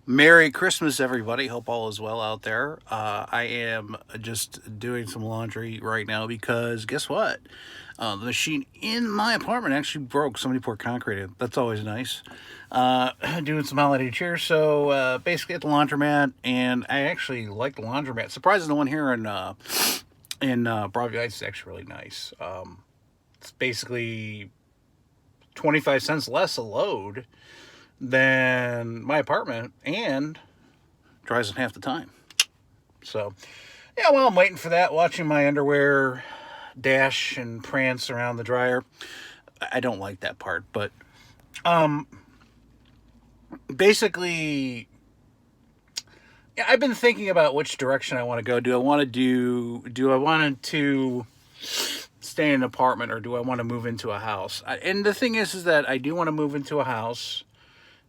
Merry Christmas, everybody. Hope all is well out there. I am just doing some laundry right now because guess what? The machine in my apartment actually broke. Somebody poured concrete in. That's always nice. Doing some holiday cheer. So basically at the laundromat, and I actually like the laundromat. Surprising the one here in Broadview Heights is actually really nice. It's basically 25 cents less a load than my apartment and dries in half the time. So, yeah, while I'm waiting for that, watching my underwear dash and prance around the dryer. I don't like that part, but um, basically, yeah, I've been thinking about which direction I want to go. Do I want to stay in an apartment or do I want to move into a house? And the thing is that I do want to move into a house,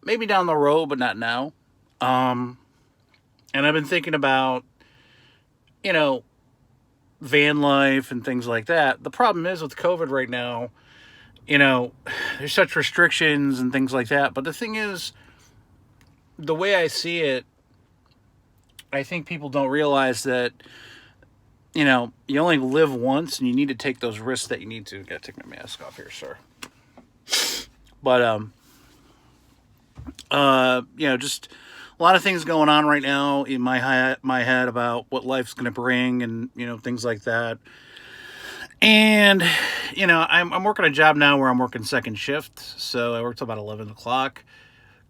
maybe down the road, but not now. Um, and I've been thinking about, you know, van life and things like that. The problem is with COVID right now, you know, there's such restrictions and things like that. But the thing is, the way I see it, I think people don't realize that, you only live once and you need to take those risks that you need to. Gotta take my mask off here, sir. But, just a lot of things going on right now in my head about what life's going to bring and, things like that. And, I'm working a job now where I'm working second shift. So I work till about 11 o'clock.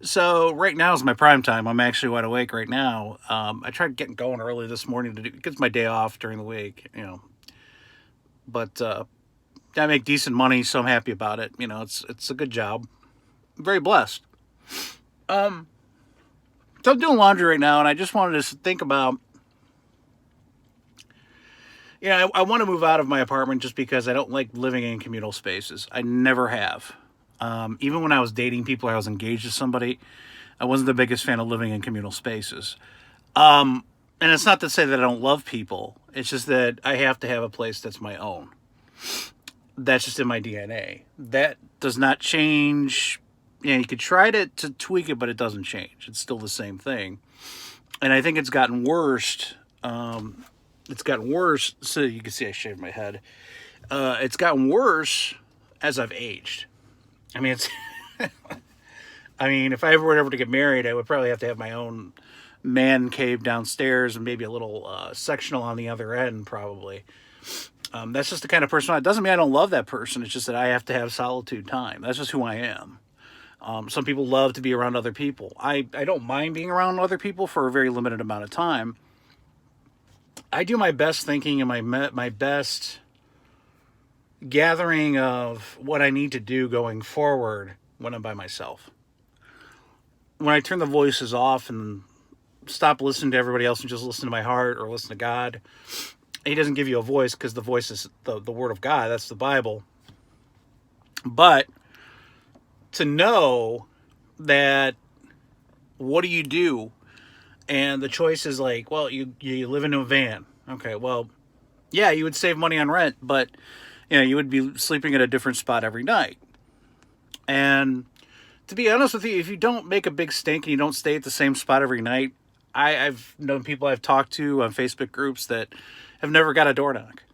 So right now is my prime time. I'm actually wide awake right now. I tried getting going early this morning to do, it gets my day off during the week, but I make decent money, so I'm happy about it. It's a good job. I'm very blessed. Um, so I'm doing laundry right now, and I just wanted to think about, I want to move out of my apartment just because I don't like living in communal spaces. I never have. Even when I was dating people, I was engaged to somebody. I wasn't the biggest fan of living in communal spaces. And it's not to say that I don't love people. It's just that I have to have a place that's my own. That's just in my DNA. That does not change. You could try to tweak it, but it doesn't change. It's still the same thing. And I think it's gotten worse. It's gotten worse. So you can see I shaved my head. It's gotten worse as I've aged. I mean, it's. I mean, if I ever were ever to get married, I would probably have to have my own man cave downstairs and maybe a little sectional on the other end, probably. That's just the kind of person. It doesn't mean I don't love that person. It's just that I have to have solitude time. That's just who I am. Some people love to be around other people. I don't mind being around other people for a very limited amount of time. I do my best thinking and my best gathering of what I need to do going forward when I'm by myself. When I turn the voices off and stop listening to everybody else and just listen to my heart or listen to God, He doesn't give you a voice because the voice is the Word of God. That's the Bible. But to know that, what do you do? And the choice is like, well, you live in a van. Okay, well, yeah, you would save money on rent, but you would be sleeping at a different spot every night. And to be honest with you, if you don't make a big stink and you don't stay at the same spot every night, I've known people I've talked to on Facebook groups that have never got a door knock.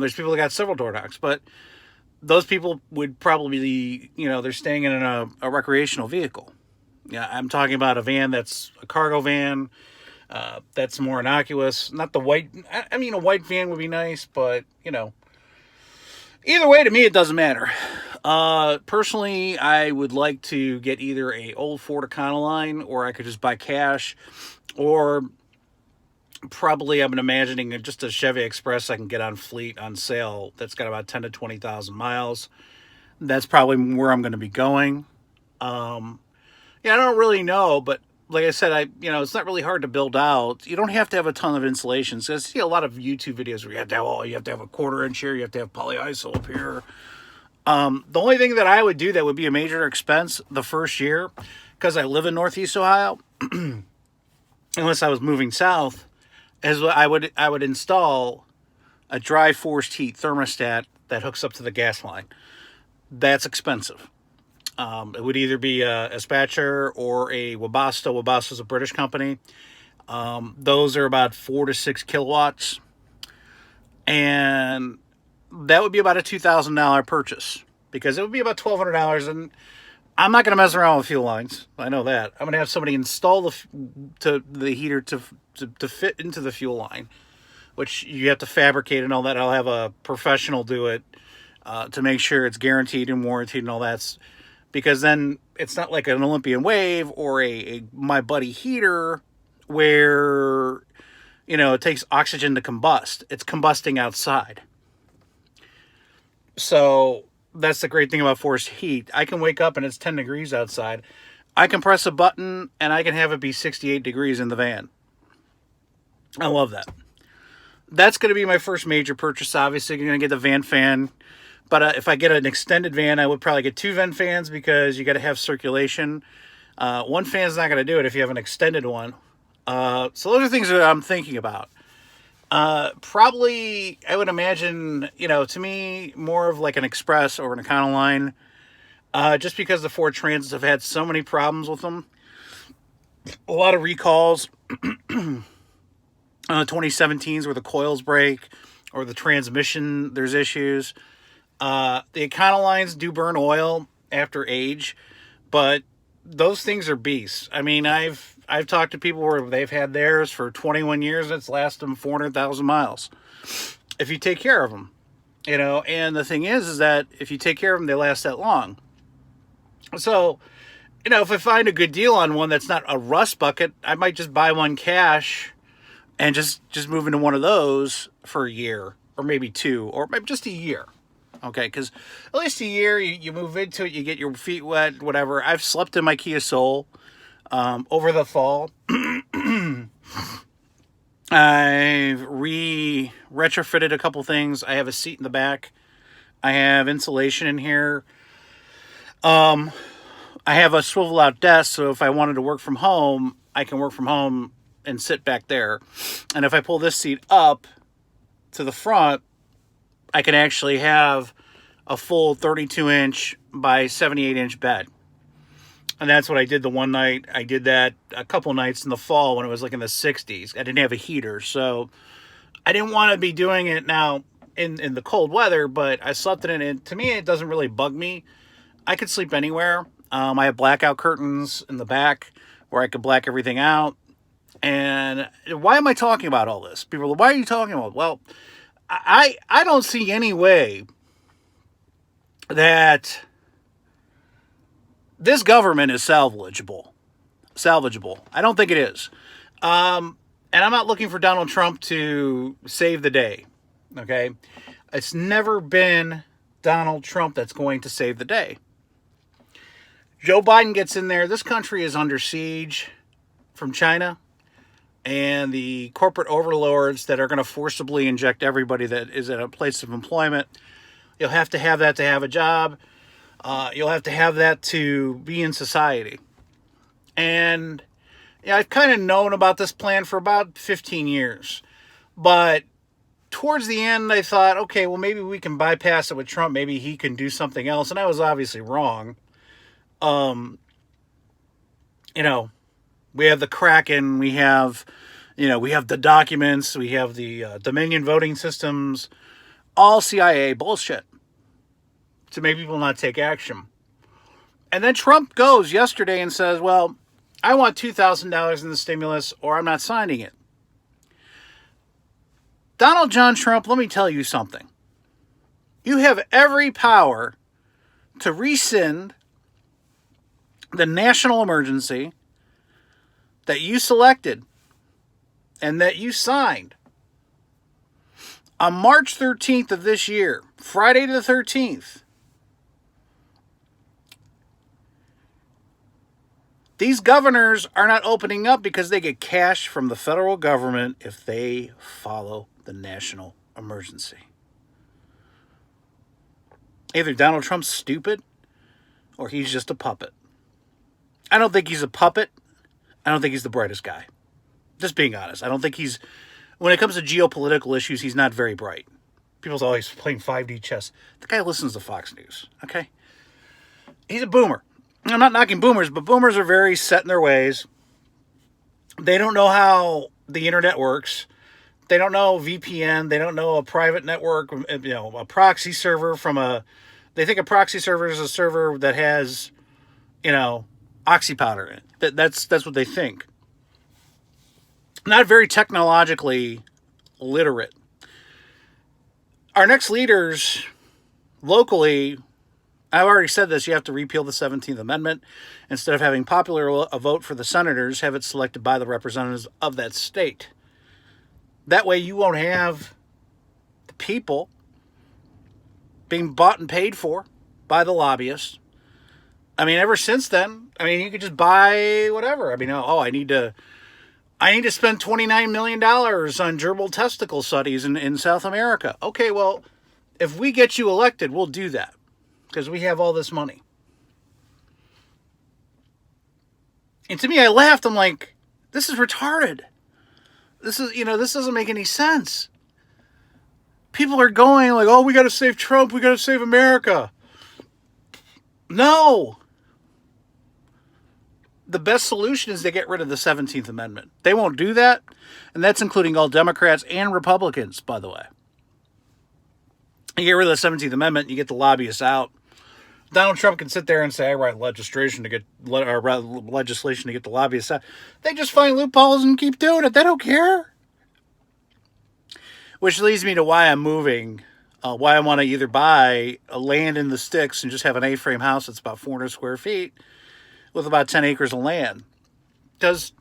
There's people that got several door knocks, but those people would probably, they're staying in a recreational vehicle. Yeah, I'm talking about a van that's a cargo van, that's more innocuous. Not the white. I mean, a white van would be nice, but either way, to me, it doesn't matter. Personally, I would like to get either a old Ford Econoline, or I could just buy cash, or probably I'm imagining just a Chevy Express I can get on fleet on sale. That's got about 10 to 20,000 miles. That's probably where I'm going to be going. Yeah, I don't really know, but like I said, it's not really hard to build out. You don't have to have a ton of insulation. So I see a lot of YouTube videos where you have to have a 1/4 inch here, you have to have polyiso up here. The only thing that I would do that would be a major expense the first year, because I live in Northeast Ohio, unless I was moving south, is I would install a dry forced heat thermostat that hooks up to the gas line. That's expensive. It would either be a Spatcher or a Webasto. Webasto is a British company. Those are about 4 to 6 kilowatts. And that would be about a $2,000 purchase because it would be about $1,200. And I'm not going to mess around with fuel lines. I know that. I'm going to have somebody install the heater to fit into the fuel line, which you have to fabricate and all that. I'll have a professional do it to make sure it's guaranteed and warranted and all that. Because then it's not like an Olympian Wave or a My Buddy heater where, it takes oxygen to combust. It's combusting outside. So that's the great thing about forced heat. I can wake up and it's 10 degrees outside. I can press a button and I can have it be 68 degrees in the van. I love that. That's going to be my first major purchase. Obviously, you're going to get the van fan. But if I get an extended van, I would probably get 2 vent fans because you got to have circulation. One fan's not going to do it if you have an extended one. So those are things that I'm thinking about. Probably, I would imagine, to me, more of like an Express or an Econoline. Just because the Ford Transits have had so many problems with them. A lot of recalls. 2017s where the coils break or the transmission, there's issues. The Econolines do burn oil after age, but those things are beasts. I mean, I've talked to people where they've had theirs for 21 years. It's lasted them 400,000 miles. If you take care of them, and the thing is that if you take care of them, they last that long. So, if I find a good deal on one that's not a rust bucket, I might just buy one cash and just move into one of those for a year or maybe 2 or maybe just a year. Okay, because at least a year, you move into it, you get your feet wet, whatever. I've slept in my Kia Soul over the fall. I've retrofitted a couple things. I have a seat in the back. I have insulation in here. I have a swivel out desk, so if I wanted to work from home, I can work from home and sit back there. And if I pull this seat up to the front, I can actually have a full 32-inch by 78-inch bed. And that's what I did the one night. I did that a couple nights in the fall when it was like in the 60s. I didn't have a heater, so I didn't want to be doing it now in the cold weather, but I slept in it, and to me, it doesn't really bug me. I could sleep anywhere. I have blackout curtains in the back where I could black everything out. And why am I talking about all this? People are like, why are you talking about it? Well, I don't see any way that this government is salvageable. I don't think it is. And I'm not looking for Donald Trump to save the day. Okay? It's never been Donald Trump that's going to save the day. Joe Biden gets in there. This country is under siege from China and the corporate overlords that are going to forcibly inject everybody that is at a place of employment. You'll have to have that to have a job. You'll have to have that to be in society. And I've kind of known about this plan for about 15 years. But towards the end, I thought, okay, well, maybe we can bypass it with Trump. Maybe he can do something else. And I was obviously wrong. We have the Kraken, we have the documents, we have the Dominion voting systems, all CIA bullshit to make people not take action. And then Trump goes yesterday and says, well, I want $2,000 in the stimulus or I'm not signing it. Donald John Trump, let me tell you something. You have every power to rescind the national emergency that you selected and that you signed on March 13th of this year, Friday the 13th. These governors are not opening up because they get cash from the federal government if they follow the national emergency. Either Donald Trump's stupid or he's just a puppet. I don't think he's a puppet. I don't think he's the brightest guy. Just being honest. I don't think when it comes to geopolitical issues, he's not very bright. People's always playing 5D chess. The guy listens to Fox News, okay? He's a boomer. I'm not knocking boomers, but boomers are very set in their ways. They don't know how the internet works. They don't know VPN. They don't know a private network, a proxy server from a. They think a proxy server is a server that has, oxy powder in it. That's what they think. Not very technologically literate. Our next leaders locally, I've already said this, you have to repeal the 17th Amendment. Instead of having popular a vote for the senators, have it selected by the representatives of that state. That way you won't have the people being bought and paid for by the lobbyists. I mean, ever since then, you could just buy whatever. I need to spend $29 million on gerbil testicle studies in South America. Okay, well, if we get you elected, we'll do that because we have all this money. And to me, I laughed. I'm like, this is retarded. This doesn't make any sense. People are going like, oh, we got to save Trump. We got to save America. No. The best solution is to get rid of the 17th Amendment. They won't do that. And that's including all Democrats and Republicans, by the way. You get rid of the 17th Amendment, you get the lobbyists out. Donald Trump can sit there and say, I write legislation to get the lobbyists out. They just find loopholes and keep doing it. They don't care. Which leads me to why I'm moving. Why I want to either buy a land in the sticks and just have an A-frame house that's about 400 square feet with about 10 acres of land. Because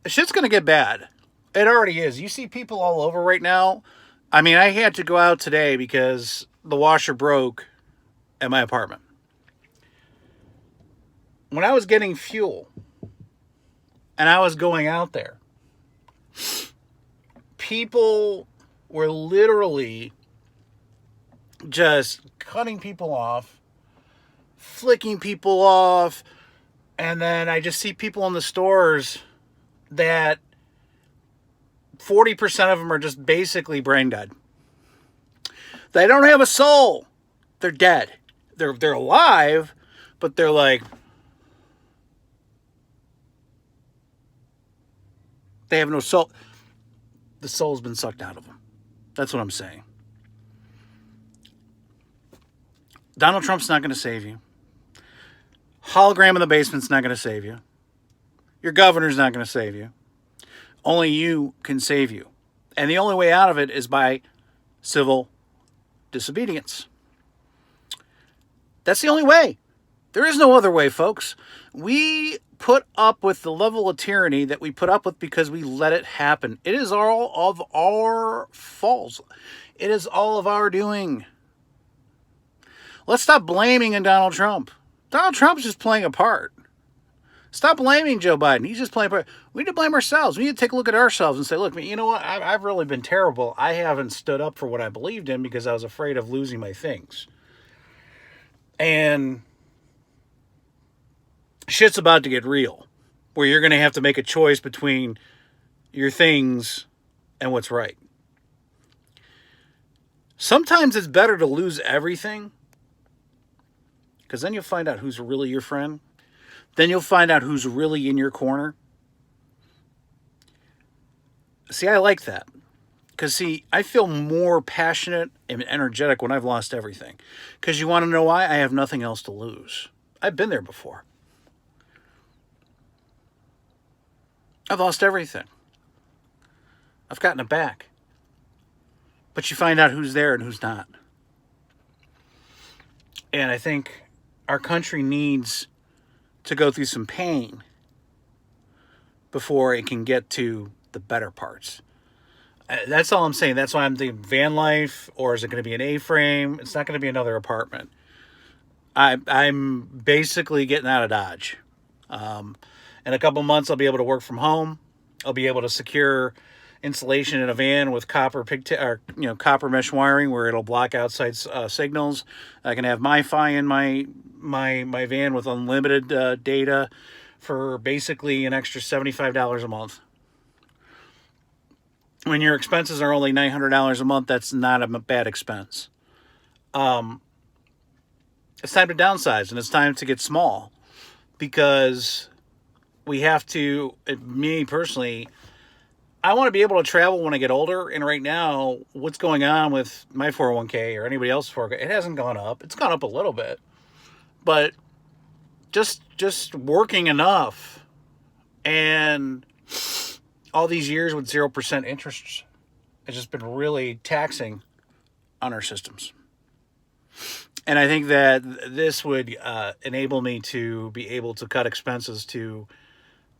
shit's going to get bad. It already is. You see people all over right now. I had to go out today because the washer broke at my apartment. When I was getting fuel and I was going out there, people were literally just cutting people off, flicking people off, and then I just see people in the stores that 40% of them are just basically brain dead. They don't have a soul. They're dead. They're alive, but they're like, they have no soul. The soul's been sucked out of them. That's what I'm saying. Donald Trump's not going to save you. Hologram in the basement's not going to save you. Your governor's not going to save you. Only you can save you. And the only way out of it is by civil disobedience. That's the only way. There is no other way, folks. We put up with the level of tyranny that we put up with because we let it happen. It is all of our faults. It is all of our doing. Let's stop blaming Donald Trump. Donald Trump's just playing a part. Stop blaming Joe Biden. He's just playing a part. We need to blame ourselves. We need to take a look at ourselves and say, look, you know what? I've really been terrible. I haven't stood up for what I believed in because I was afraid of losing my things. And shit's about to get real, where you're going to have to make a choice between your things and what's right. Sometimes it's better to lose everything, because then you'll find out who's really your friend. Then you'll find out who's really in your corner. See, I like that. Because, I feel more passionate and energetic when I've lost everything. Because you want to know why? I have nothing else to lose. I've been there before. I've lost everything. I've gotten it back. But you find out who's there and who's not. And I think our country needs to go through some pain before it can get to the better parts. That's all I'm saying. That's why I'm thinking van life, or is it going to be an A-frame? It's not going to be another apartment. I'm basically getting out of Dodge. In a couple months, I'll be able to work from home. I'll be able to secure insulation in a van with copper mesh wiring where it'll block outside signals. I can have MiFi in my van with unlimited data for basically an extra $75 a month. When your expenses are only $900 a month, that's not a bad expense. it's time to downsize and it's time to get small, because we have to, me personally, I want to be able to travel when I get older. And right now, what's going on with my 401k or anybody else's 401k, it hasn't gone up. It's gone up a little bit, but just working enough, and all these years with 0% interest has just been really taxing on our systems. And I think that this would enable me to be able to cut expenses, to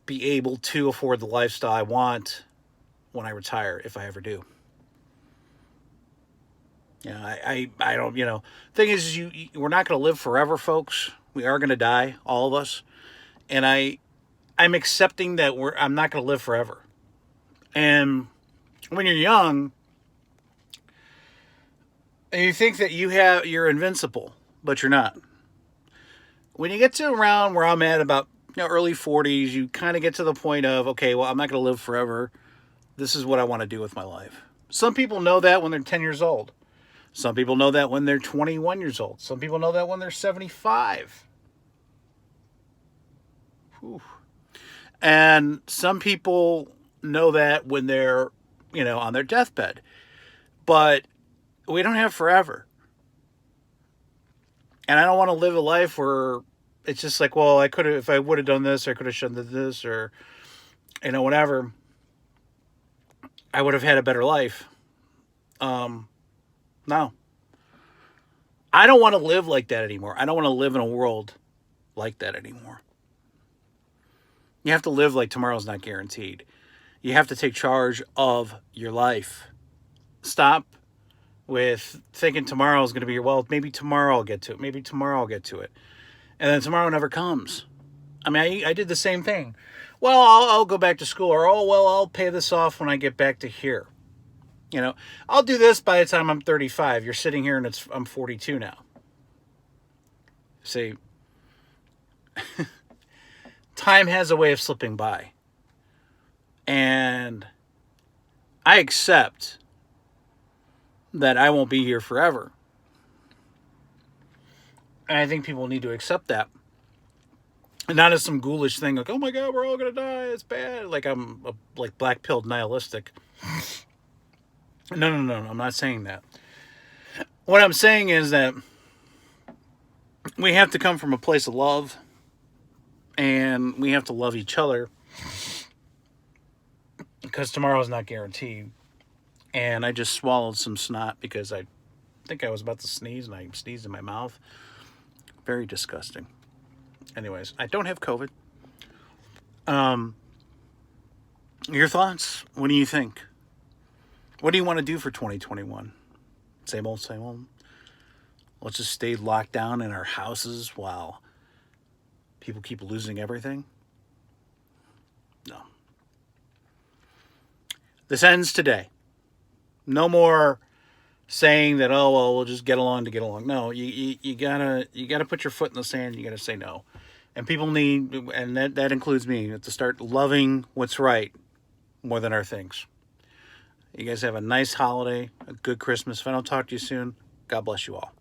be able to afford the lifestyle I want when I retire, if I ever do. I don't, thing is, we're not going to live forever, folks. We are going to die, all of us. And I'm accepting that I'm not going to live forever. And when you're young, and you think that you're invincible, but you're not. When you get to around where I'm at, about early 40s, you kind of get to the point of, okay, well, I'm not going to live forever. This is what I want to do with my life. Some people know that when they're 10 years old. Some people know that when they're 21 years old. Some people know that when they're 75. Whew. And some people know that when they're, on their deathbed. But we don't have forever. And I don't want to live a life where it's just like, well, I could have, if I would have done this, I could have done this, or, whatever. I would have had a better life. No. I don't want to live like that anymore. I don't want to live in a world like that anymore. You have to live like tomorrow's not guaranteed. You have to take charge of your life. Stop with thinking tomorrow is going to be maybe tomorrow I'll get to it. Maybe tomorrow I'll get to it. And then tomorrow never comes. I mean, I did the same thing. Well, I'll go back to school, or, I'll pay this off when I get back to here. I'll do this by the time I'm 35. You're sitting here and I'm 42 now. See, time has a way of slipping by. And I accept that I won't be here forever. And I think people need to accept that. And not as some ghoulish thing like, oh my God, we're all going to die, it's bad. Like I'm black-pilled nihilistic. No, I'm not saying that. What I'm saying is that we have to come from a place of love, and we have to love each other, because tomorrow is not guaranteed. And I just swallowed some snot because I think I was about to sneeze, and I sneezed in my mouth. Very disgusting. Anyways, I don't have COVID. Your thoughts? What do you think? What do you want to do for 2021? Same old, same old. Let's just stay locked down in our houses while people keep losing everything? No. This ends today. No more saying that, oh, well, we'll just get along to get along. No, you gotta put your foot in the sand. You gotta say no. And people need, and that includes me, to start loving what's right more than our things. You guys have a nice holiday, a good Christmas. If I don't talk to you soon, God bless you all.